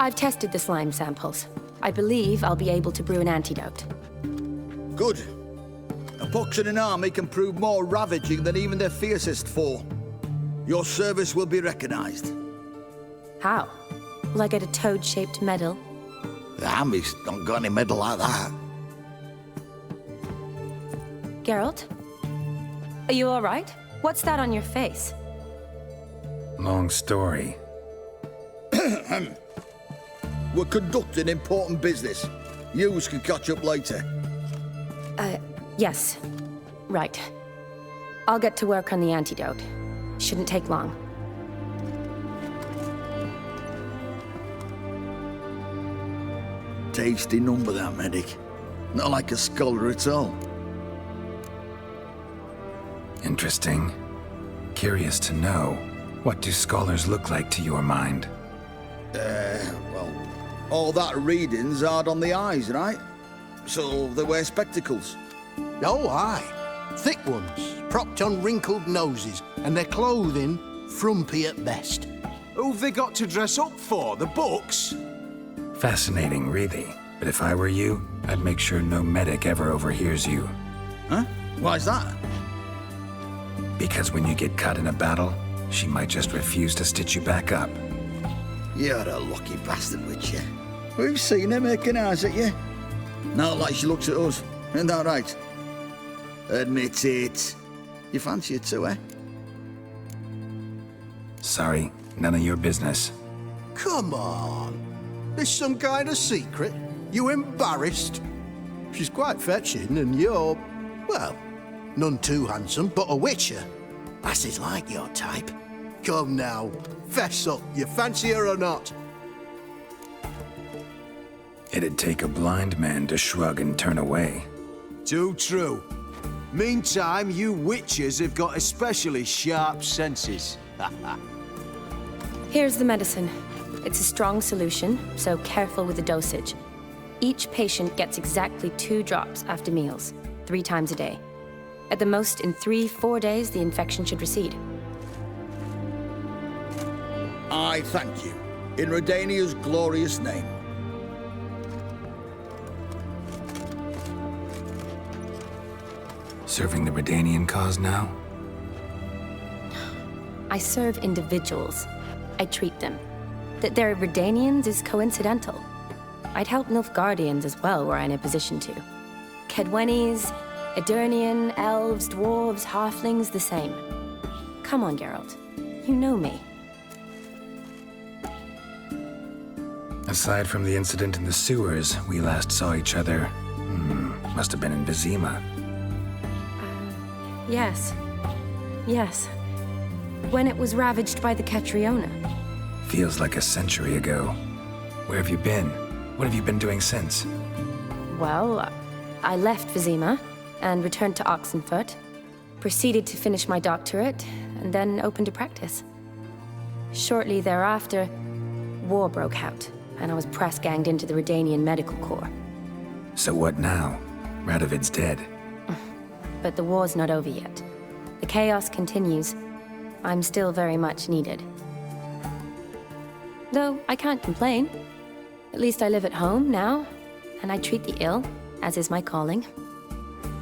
I've tested the slime samples. I believe I'll be able to brew an antidote. Good. A pox in an army can prove more ravaging than even their fiercest foe. Your service will be recognized. How? Will I get a toad-shaped medal? The army's not got any medal like that. Geralt? Are you all right? What's that on your face? Long story. We're conducting important business. Yous can catch up later. Yes. Right. I'll get to work on the antidote. Shouldn't take long. Tasty number, that medic. Not like a scholar at all. Interesting. Curious to know, what do scholars look like to your mind? Well, all that reading's hard on the eyes, right? So they wear spectacles. Oh, aye. Thick ones, propped on wrinkled noses, and their clothing frumpy at best. Who've they got to dress up for? The books? Fascinating, really. But if I were you, I'd make sure no medic ever overhears you. Huh? Why's that? Because when you get caught in a battle, she might just refuse to stitch you back up. You're a lucky bastard, Witcher. We've seen her making eyes at you. Not like she looks at us. Isn't that right? Admit it. You fancy it too, eh? Sorry, none of your business. Come on. There's some kind of secret. You embarrassed? She's quite fetching, and you're, well, none too handsome, but a witcher. Lasses like your type. Come now, fess up. You fancy her or not? It'd take a blind man to shrug and turn away. Too true. Meantime, you witches have got especially sharp senses. Here's the medicine. It's a strong solution, so careful with the dosage. Each patient gets exactly 2 drops after meals, 3 times a day. At the most, in 3-4 days, the infection should recede. I thank you. In Redania's glorious name. Serving the Redanian cause now? I serve individuals. I treat them. That they're Redanians is coincidental. I'd help Nilfgaardians as well were I in a position to. Kedwenis, Edirnian, elves, dwarves, halflings, the same. Come on, Geralt. You know me. Aside from the incident in the sewers, we last saw each other, must have been in Vizima. Yes. Yes. When it was ravaged by the Catriona. Feels like a century ago. Where have you been? What have you been doing since? Well, I left Vizima and returned to Oxenfurt, proceeded to finish my doctorate, and then opened a practice. Shortly thereafter, war broke out, and I was press-ganged into the Redanian Medical Corps. So what now? Radovid's dead. But the war's not over yet. The chaos continues. I'm still very much needed. Though I can't complain. At least I live at home now, and I treat the ill, as is my calling.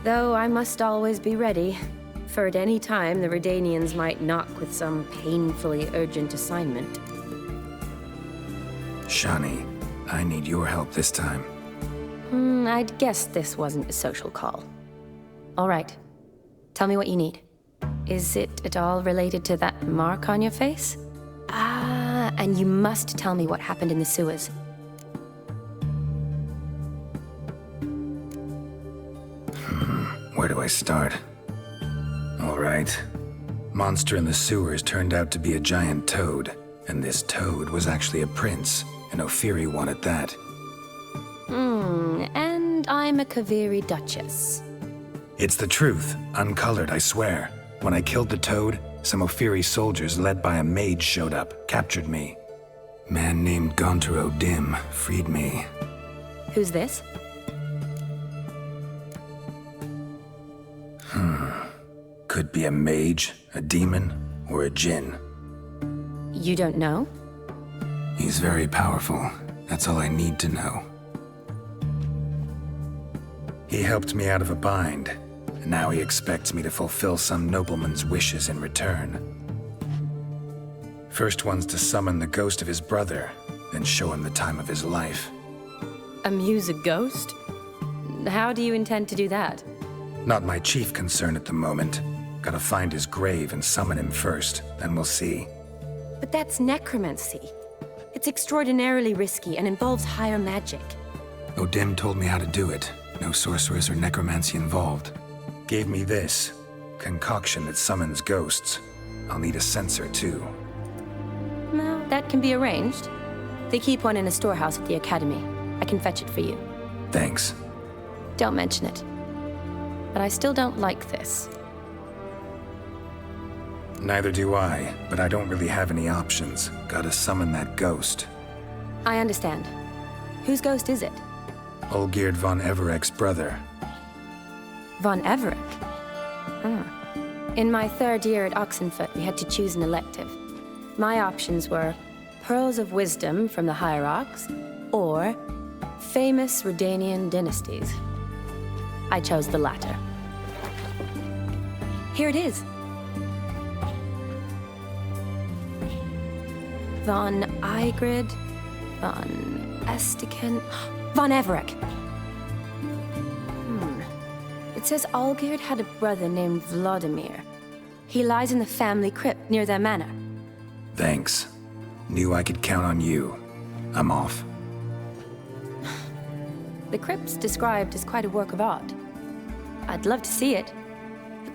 Though I must always be ready, for at any time the Redanians might knock with some painfully urgent assignment. Shani, I need your help this time. I'd guess this wasn't a social call. All right. Tell me what you need. Is it at all related to that mark on your face? Ah, and you must tell me what happened in the sewers. Where do I start? All right. Monster in the sewers turned out to be a giant toad, and this toad was actually a prince, an Ophiri one at that. And I'm a Kaviri duchess. It's the truth, uncolored, I swear. When I killed the toad, some Ophiri soldiers led by a mage showed up, captured me. Man named Gontaro Dim freed me. Who's this? Could be a mage, a demon, or a djinn. You don't know? He's very powerful. That's all I need to know. He helped me out of a bind, and now he expects me to fulfill some nobleman's wishes in return. First one's to summon the ghost of his brother, then show him the time of his life. Amuse a ghost? How do you intend to do that? Not my chief concern at the moment. Gotta find his grave and summon him first, then we'll see. But that's necromancy. It's extraordinarily risky and involves higher magic. Odim told me how to do it. No sorcerers or necromancy involved. Gave me this concoction that summons ghosts. I'll need a censer too. Well, that can be arranged. They keep one in a storehouse at the academy. I can fetch it for you. Thanks. Don't mention it. But I still don't like this. Neither do I, but I don't really have any options. Gotta summon that ghost. I understand. Whose ghost is it? Olgierd von Everek's brother. Von Everek? In my third year at Oxenfoot, we had to choose an elective. My options were Pearls of Wisdom from the Hierarchs, or Famous Redanian Dynasties. I chose the latter. Here it is. Von Igrid, Von Estiken, Von Everek. It says Olgierd had a brother named Vlodimir. He lies in the family crypt near their manor. Thanks. Knew I could count on you. I'm off. The crypt's described as quite a work of art. I'd love to see it.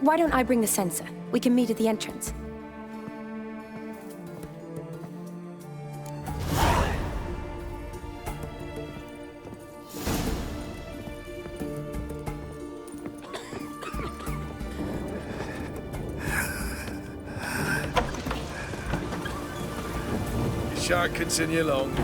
Why don't I bring the censer? We can meet at the entrance. Shall continue along.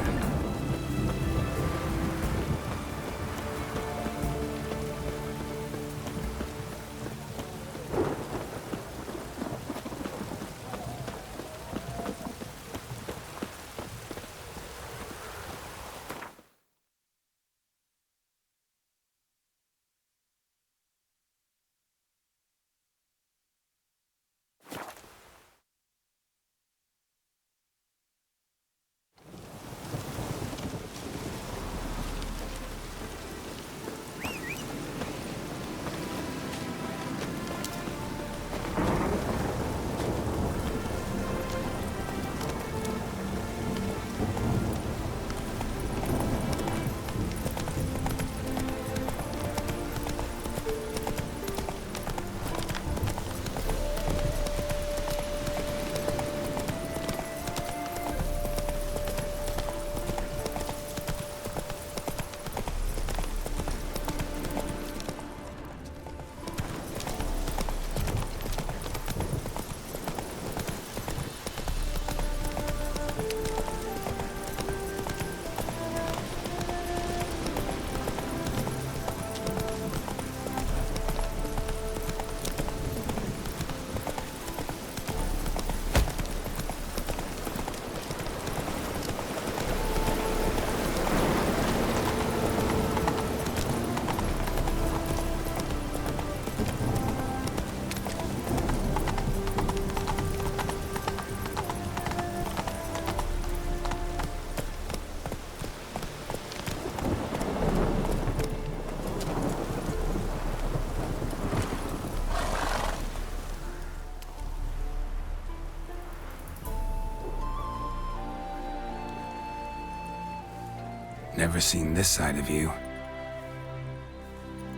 Never seen this side of you.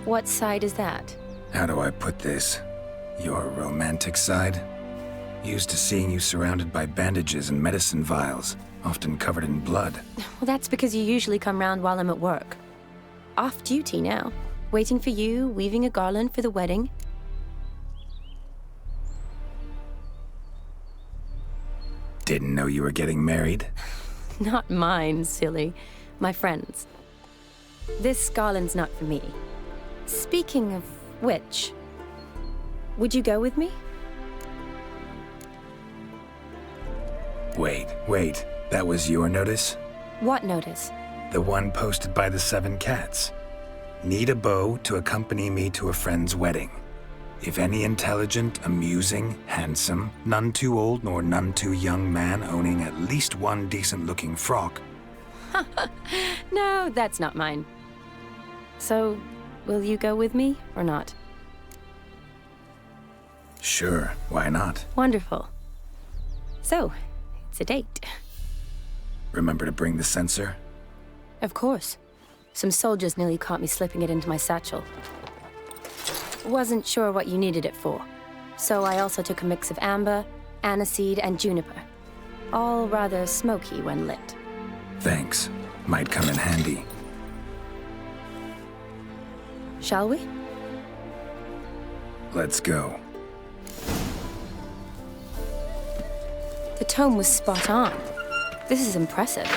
What side is that? How do I put this? Your romantic side? Used to seeing you surrounded by bandages and medicine vials, often covered in blood. Well, that's because you usually come round while I'm at work. Off duty now. Waiting for you, weaving a garland for the wedding. Didn't know you were getting married? Not mine, silly. My friends. This garland's not for me. Speaking of which, would you go with me? Wait. That was your notice? What notice? The one posted by the 7 cats. Need a beau to accompany me to a friend's wedding. If any intelligent, amusing, handsome, none too old nor none too young man owning at least one decent-looking frock. No, that's not mine. So, will you go with me or not? Sure, why not? Wonderful. So, it's a date. Remember to bring the censer? Of course. Some soldiers nearly caught me slipping it into my satchel. Wasn't sure what you needed it for, so I also took a mix of amber, aniseed, and juniper. All rather smoky when lit. Thanks. Might come in handy. Shall we? Let's go. The tome was spot on. This is impressive.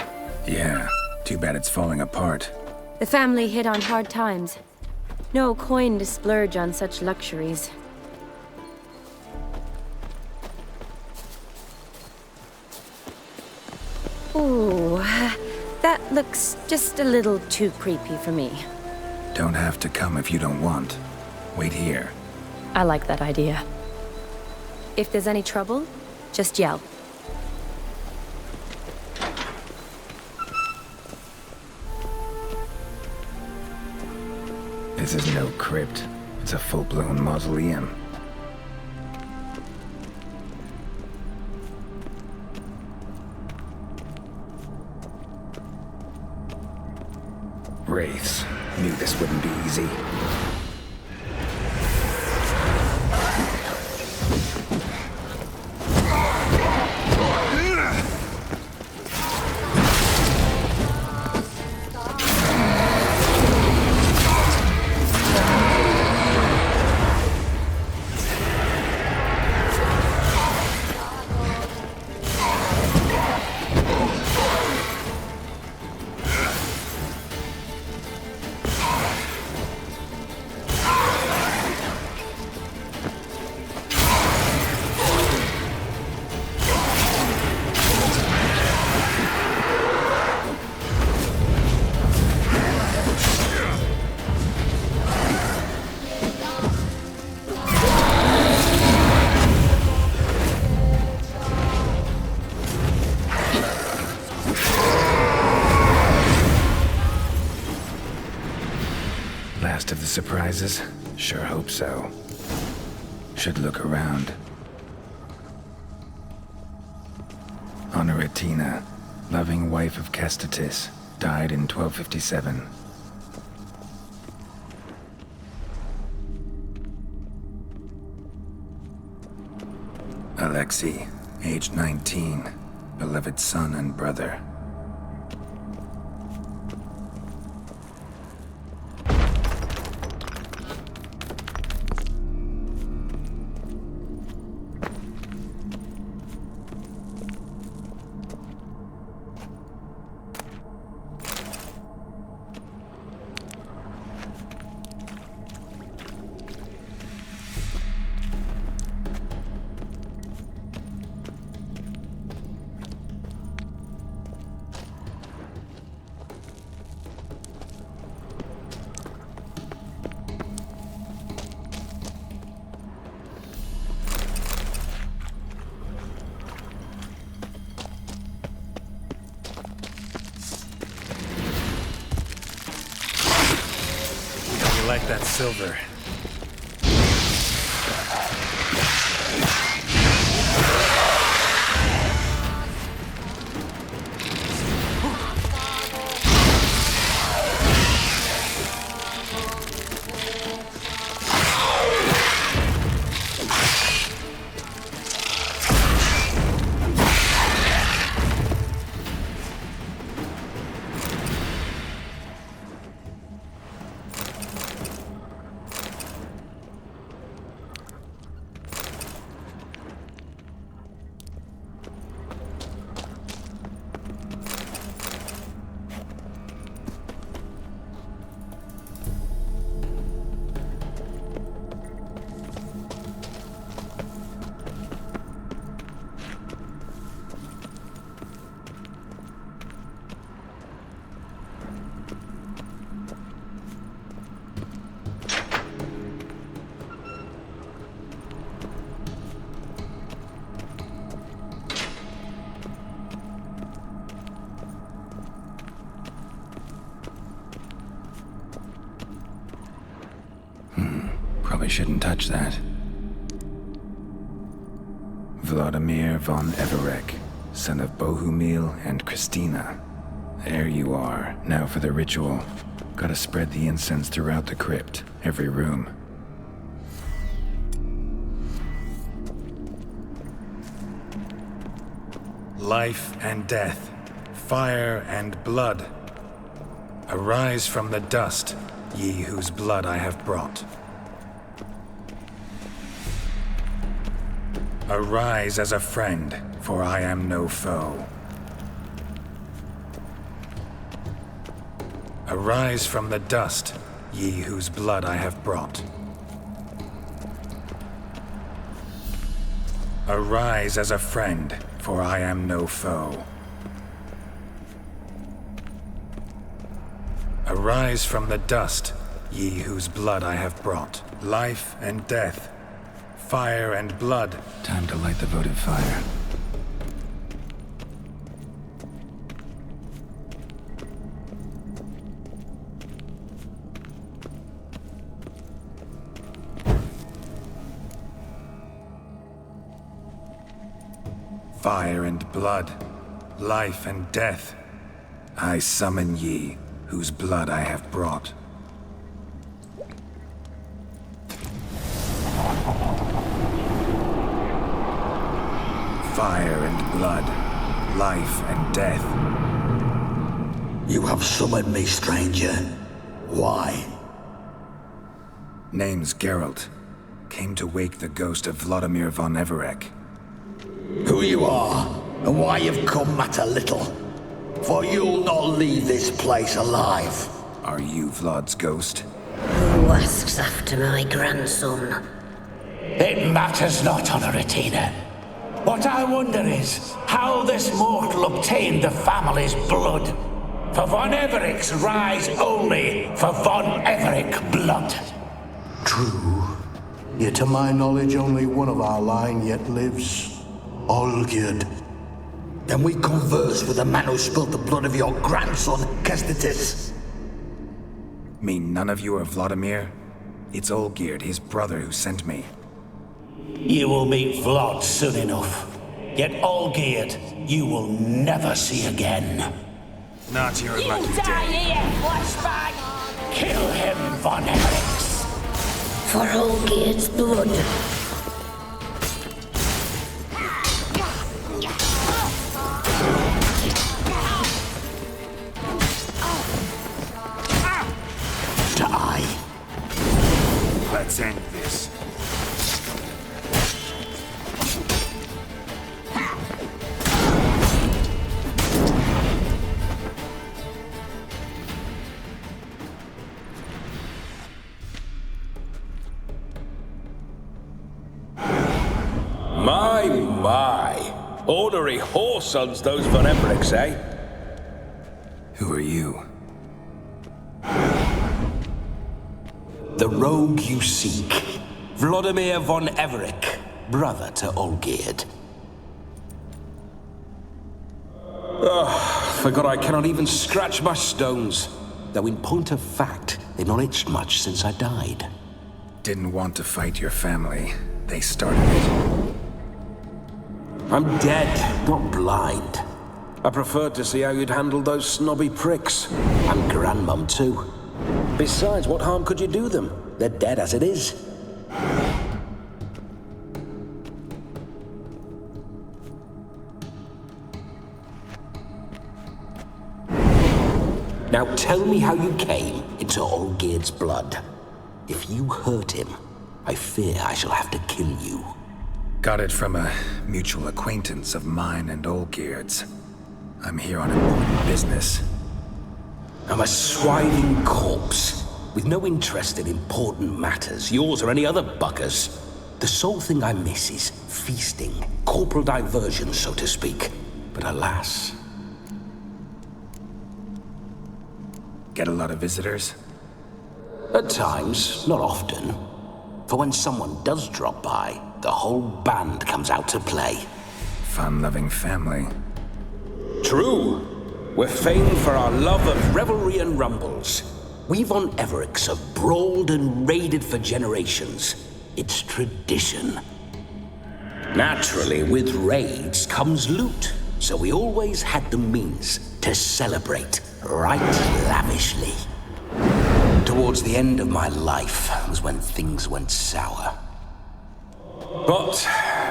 Yeah, too bad it's falling apart. The family hit on hard times. No coin to splurge on such luxuries. Ooh, that looks just a little too creepy for me. Don't have to come if you don't want. Wait here. I like that idea. If there's any trouble, just yell. This is no crypt. It's a full-blown mausoleum. Wraiths. Knew this wouldn't be easy. Last of the surprises? Sure hope so. Should look around. Honoratina, loving wife of Kestatis, died in 1257. Alexei, age 19, beloved son and brother. Like that silver. Probably shouldn't touch that. Vlodimir von Everek, son of Bohumil and Christina. There you are. Now for the ritual. Gotta spread the incense throughout the crypt, every room. Life and death, fire and blood. Arise from the dust, ye whose blood I have brought. Arise as a friend, for I am no foe. Arise from the dust, ye whose blood I have brought. Arise as a friend, for I am no foe. Arise from the dust, ye whose blood I have brought. Life and death, fire and blood. Time to light the votive fire. Fire and blood, life and death. I summon ye, whose blood I have brought. Fire and blood, life and death. You have summoned me, stranger. Why? Name's Geralt. Came to wake the ghost of Vlodimir von Everek. Who you are, and why you've come matter little. For you'll not leave this place alive. Are you Vlod's ghost? Who asks after my grandson? It matters not, Honoratina. What I wonder is how this mortal obtained the family's blood. For von Everek's rise only for von Everek blood. True. Yet to my knowledge, only one of our line yet lives. Olgierd. Then we converse with the man who spilled the blood of your grandson, Kestitis. Mean none of you are Vlodimir? It's Olgierd, his brother, who sent me. You will meet Vlad soon enough. Yet Olgierd, you will never see again. Not your lucky day. Kill him, von Evereks. For Olgierd's blood. Die. Let's end this. My. Ornery whoresons, those von Evereks, eh? Who are you? The rogue you seek. Vlodimir von Everek, brother to Olgierd. Forgot I cannot even scratch my stones. Though in point of fact, they've not itched much since I died. Didn't want to fight your family. They started it. I'm dead, not blind. I preferred to see how you'd handle those snobby pricks. And Grandmum, too. Besides, what harm could you do them? They're dead as it is. Now tell me how you came into Olgierd's blood. If you hurt him, I fear I shall have to kill you. Got it from a mutual acquaintance of mine and Olgierd's. I'm here on important business. I'm a swiving corpse, with no interest in important matters, yours or any other buggers. The sole thing I miss is feasting, corporal diversion, so to speak. But alas... Get a lot of visitors? At times, not often. For when someone does drop by, the whole band comes out to play. Fun-loving family. True. We're famed for our love of revelry and rumbles. We Von Evericks have brawled and raided for generations. It's tradition. Naturally, with raids comes loot, so we always had the means to celebrate right lavishly. Towards the end of my life was when things went sour. But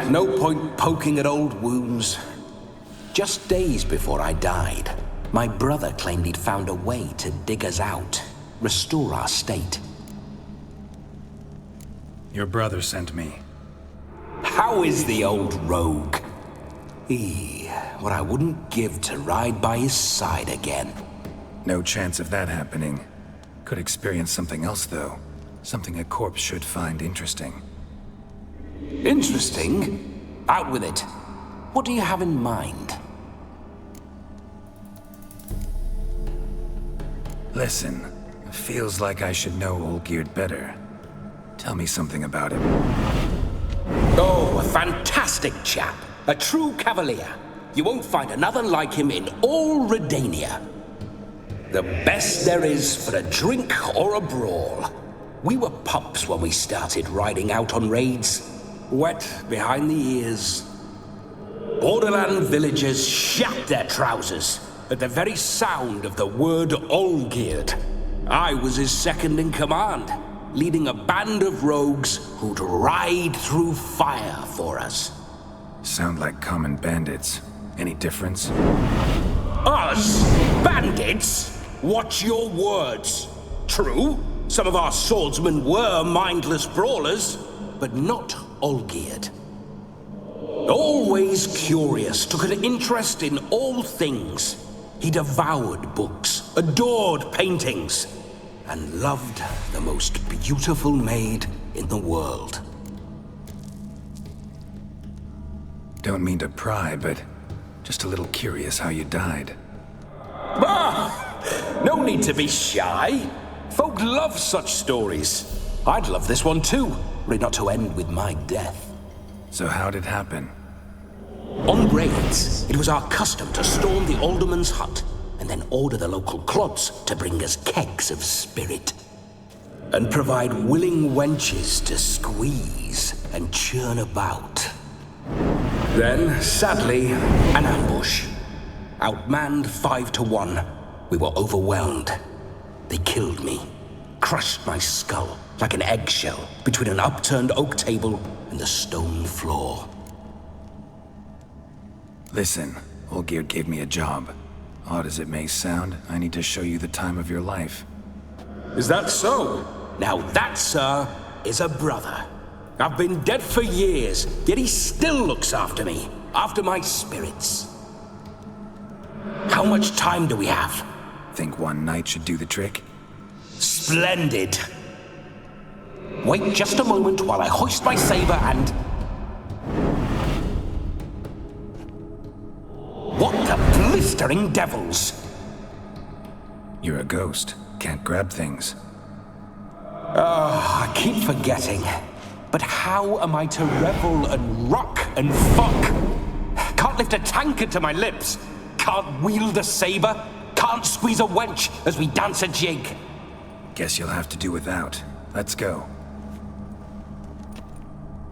no point poking at old wounds. Just days before I died, my brother claimed he'd found a way to dig us out, restore our state. Your brother sent me. How is the old rogue? What I wouldn't give to ride by his side again. No chance of that happening. Could experience something else, though. Something a corpse should find interesting. Interesting? Out with it. What do you have in mind? Listen, feels like I should know Olgierd better. Tell me something about him. Oh, a fantastic chap. A true cavalier. You won't find another like him in all Redania. The best there is for a drink or a brawl. We were pups when we started riding out on raids. Wet behind the ears. Borderland villagers shat their trousers at the very sound of the word Olgierd. I was his second in command, leading a band of rogues who'd ride through fire for us. Sound like common bandits. Any difference? Us? Bandits? Watch your words. True, some of our swordsmen were mindless brawlers, but not Olgierd. Always curious, took an interest in all things. He devoured books, adored paintings, and loved the most beautiful maid in the world. Don't mean to pry, but just a little curious how you died. No need to be shy. Folk love such stories. I'd love this one too, were it not to end with my death. So how'd it happen? On raids, it was our custom to storm the alderman's hut and then order the local clods to bring us kegs of spirit. And provide willing wenches to squeeze and churn about. Then, sadly, an ambush. Outmanned 5-1, we were overwhelmed. They killed me, crushed my skull like an eggshell between an upturned oak table and the stone floor. Listen, Olgierd gave me a job. Odd as it may sound, I need to show you the time of your life. Is that so? Now that, sir, is a brother. I've been dead for years, yet he still looks after me, after my spirits. How much time do we have? Think one night should do the trick? Splendid. Wait just a moment while I hoist my saber and... What the blistering devils? You're a ghost. Can't grab things. I keep forgetting. But how am I to revel and rock and fuck? Can't lift a tankard to my lips. Can't wield a saber. Can't squeeze a wench as we dance a jig. Guess you'll have to do without. Let's go.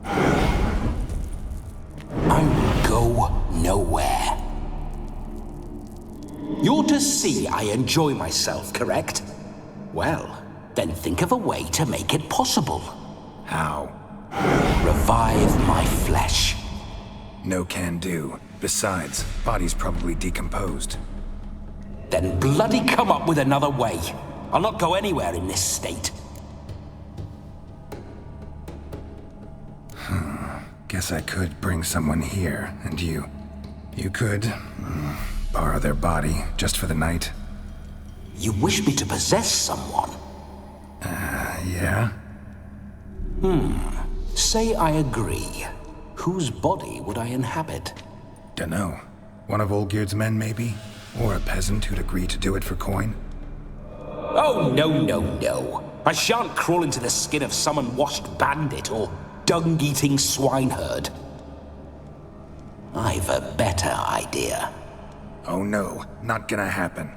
I will go nowhere. You're to see I enjoy myself, correct? Well, then think of a way to make it possible. How? Revive my flesh. No can do. Besides, body's probably decomposed. Then bloody come up with another way. I'll not go anywhere in this state. Guess I could bring someone here, and you could borrow their body just for the night. You wish me to possess someone? Yeah? Say I agree. Whose body would I inhabit? Dunno. One of Olgierd's men, maybe? Or a peasant who'd agree to do it for coin? Oh, no. I shan't crawl into the skin of some unwashed bandit or dung-eating swineherd. I've a better idea. Oh no, not gonna happen.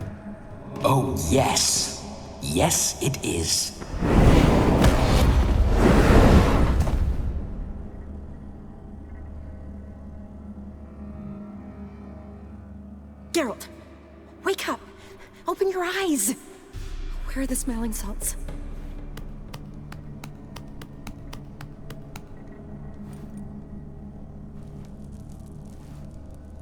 Oh, yes. Yes, it is. Geralt, wake up! Open your eyes! Where are the smelling salts?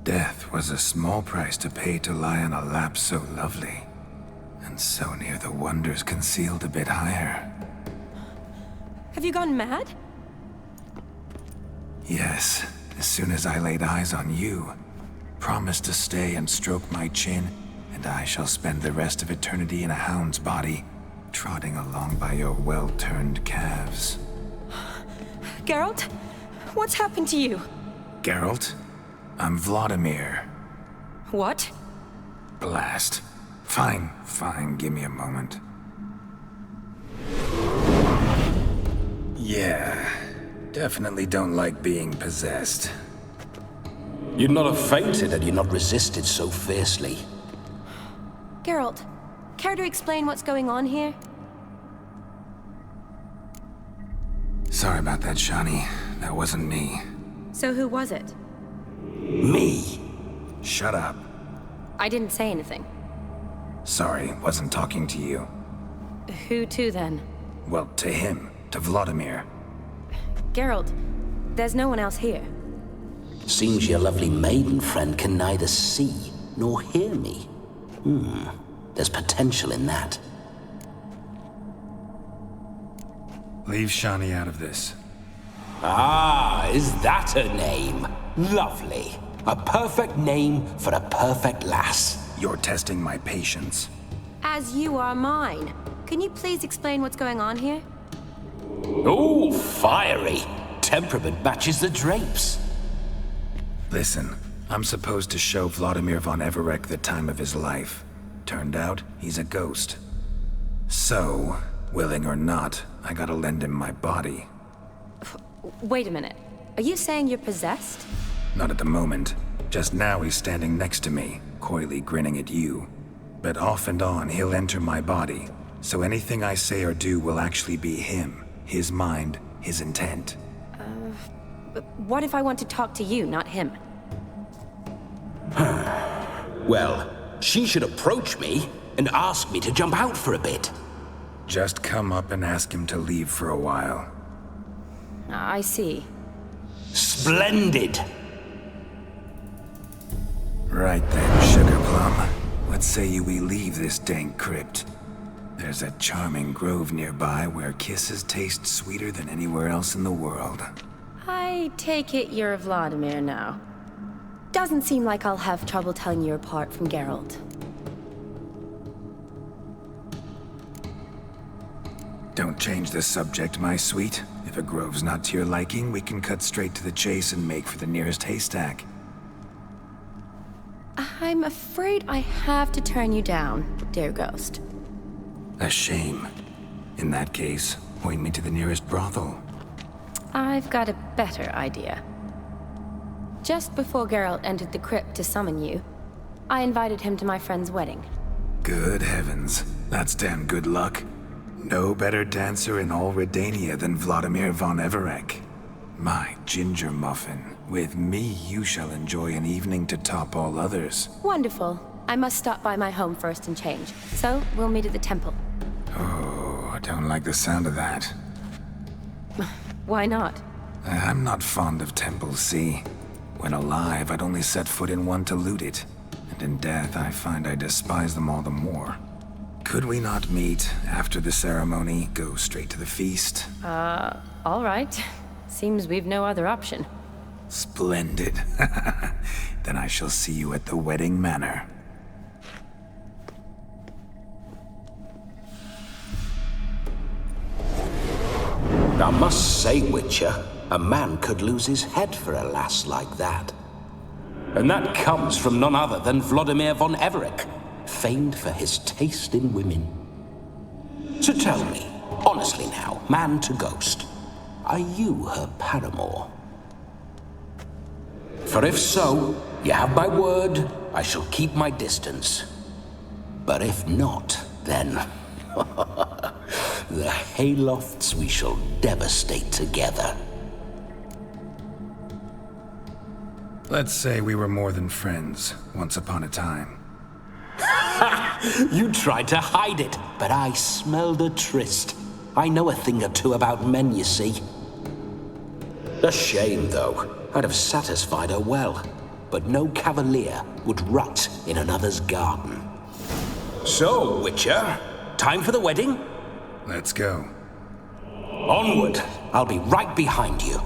Death was a small price to pay to lie on a lap so lovely, and so near the wonders concealed a bit higher. Have you gone mad? Yes, as soon as I laid eyes on you, promised to stay and stroke my chin, and I shall spend the rest of eternity in a hound's body, trotting along by your well-turned calves. Geralt? What's happened to you? Geralt? I'm Vlodimir. What? Blast. Fine, give me a moment. Yeah, definitely don't like being possessed. You'd not have fainted had you not resisted so fiercely. Geralt, care to explain what's going on here? Sorry about that, Shani. That wasn't me. So who was it? Me? Shut up. I didn't say anything. Sorry, wasn't talking to you. Who to then? Well, to him. To Vlodimir. Geralt, there's no one else here. Seems your lovely maiden friend can neither see nor hear me. There's potential in that. Leave Shani out of this. Ah, is that her name? Lovely. A perfect name for a perfect lass. You're testing my patience. As you are mine. Can you please explain what's going on here? Ooh, fiery. Temperament matches the drapes. Listen, I'm supposed to show Vlodimir von Everec the time of his life. Turned out, he's a ghost. So, willing or not, I gotta lend him my body. Wait a minute. Are you saying you're possessed? Not at the moment. Just now he's standing next to me, coyly grinning at you. But off and on, he'll enter my body. So anything I say or do will actually be him. His mind, his intent. What if I want to talk to you, not him? Well, she should approach me and ask me to jump out for a bit. Just come up and ask him to leave for a while. I see. Splendid! Right then, Sugar Plum. What say you we leave this dank crypt? There's a charming grove nearby where kisses taste sweeter than anywhere else in the world. I take it you're Vlodimir now. Doesn't seem like I'll have trouble telling you apart from Geralt. Don't change the subject, my sweet. If a grove's not to your liking, we can cut straight to the chase and make for the nearest haystack. I'm afraid I have to turn you down, dear ghost. A shame. In that case, point me to the nearest brothel. I've got a better idea. Just before Geralt entered the crypt to summon you, I invited him to my friend's wedding. Good heavens. That's damn good luck. No better dancer in all Redania than Vlodimir von Everec. My ginger muffin. With me, you shall enjoy an evening to top all others. Wonderful. I must stop by my home first and change. So, we'll meet at the temple. Oh, I don't like the sound of that. Why not? I'm not fond of temples, see? When alive, I'd only set foot in one to loot it. And in death, I find I despise them all the more. Could we not meet after the ceremony, go straight to the feast? All right. Seems we've no other option. Splendid. Then I shall see you at the wedding manor. I must say, Witcher, a man could lose his head for a lass like that. And that comes from none other than Vlodimir von Everec, famed for his taste in women. So tell me, honestly now, man to ghost, are you her paramour? For if so, you have my word, I shall keep my distance. But if not, then The haylofts we shall devastate together. Let's say we were more than friends, once upon a time. You tried to hide it, but I smelled a tryst. I know a thing or two about men, you see. A shame, though. I'd have satisfied her well. But no cavalier would rut in another's garden. So, Witcher, time for the wedding? Let's go. Onward! I'll be right behind you.